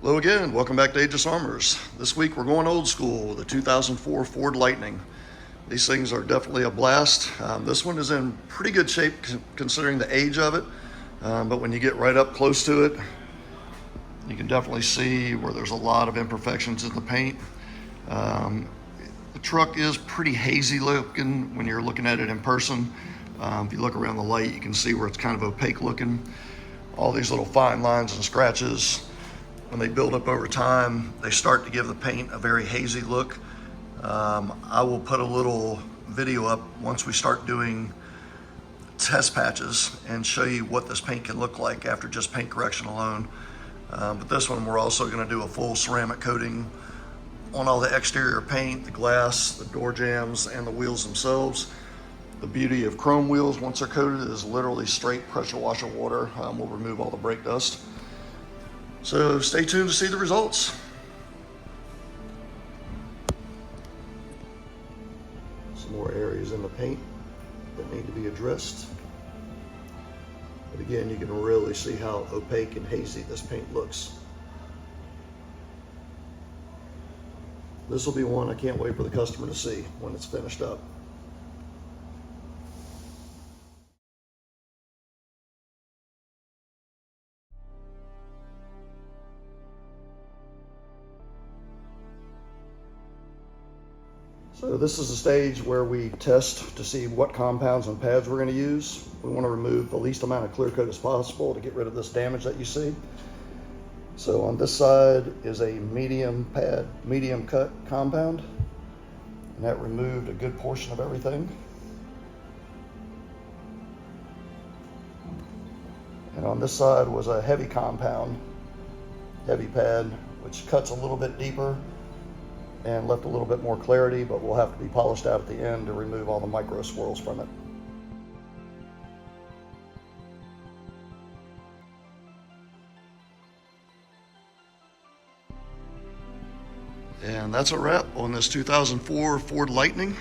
Hello again, welcome back to Aegis Armors. This week we're going old school with a 2004 Ford Lightning. These things are definitely a blast. This one is in pretty good shape considering the age of it, but when you get right up close to it, you can definitely see where there's a lot of imperfections in the paint. The truck is pretty hazy looking when you're looking at it in person. If you look around the light, you can see where it's kind of opaque looking. All these little fine lines and scratches, when they build up over time, they start to give the paint a very hazy look. I will put a little video up once we start doing test patches and show you what this paint can look like after just paint correction alone. But this one, we're also going to do a full ceramic coating on all the exterior paint, the glass, the door jambs, and the wheels themselves. The beauty of chrome wheels, once they're coated, is literally straight pressure washer water. Will remove all the brake dust. So stay tuned to see the results. Some more areas in the paint that need to be addressed. But again, you can really see how opaque and hazy this paint looks. This will be one I can't wait for the customer to see when it's finished up. So this is the stage where we test to see what compounds and pads we're going to use. We want to remove the least amount of clear coat as possible to get rid of this damage that you see. So on this side is a medium cut compound, and that removed a good portion of everything. And on this side was a heavy compound, heavy pad, which cuts a little bit deeper and left a little bit more clarity, but will have to be polished out at the end to remove all the micro swirls from it. And that's a wrap on this 2004 Ford Lightning.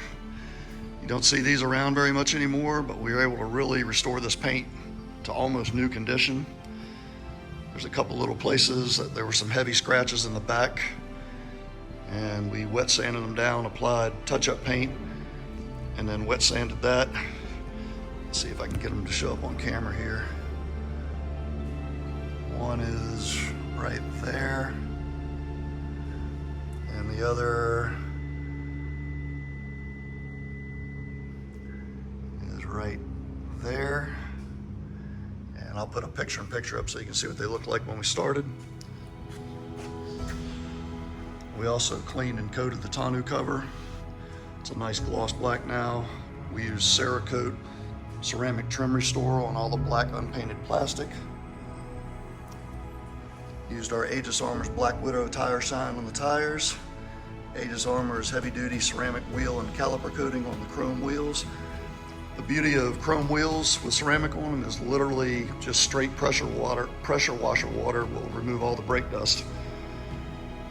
You don't see these around very much anymore, but we were able to really restore this paint to almost new condition. There's a couple little places that there were some heavy scratches in the back, and we wet sanded them down, applied touch-up paint, and then wet sanded that. Let's see if I can get them to show up on camera here. One is right there, and the other is right there. And I'll put a picture-in-picture up so you can see what they looked like when we started. We also cleaned and coated the tonneau cover. It's a nice gloss black now. We use Cerakote ceramic trim restore on all the black unpainted plastic. Used our Aegis Armors Black Widow tire shine on the tires. Aegis Armors heavy duty ceramic wheel and caliper coating on the chrome wheels. The beauty of chrome wheels with ceramic on them is literally just straight pressure washer water will remove all the brake dust.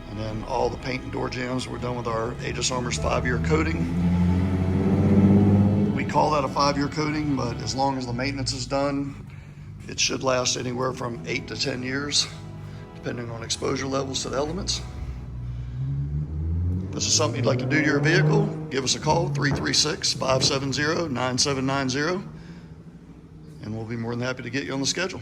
And then all the paint and door jambs were done with our Aegis Armors 5-year coating. We call that a 5-year coating, but as long as the maintenance is done, it should last anywhere from 8 to 10 years, depending on exposure levels to the elements. If this is something you'd like to do to your vehicle, give us a call, 336-570-9790, and we'll be more than happy to get you on the schedule.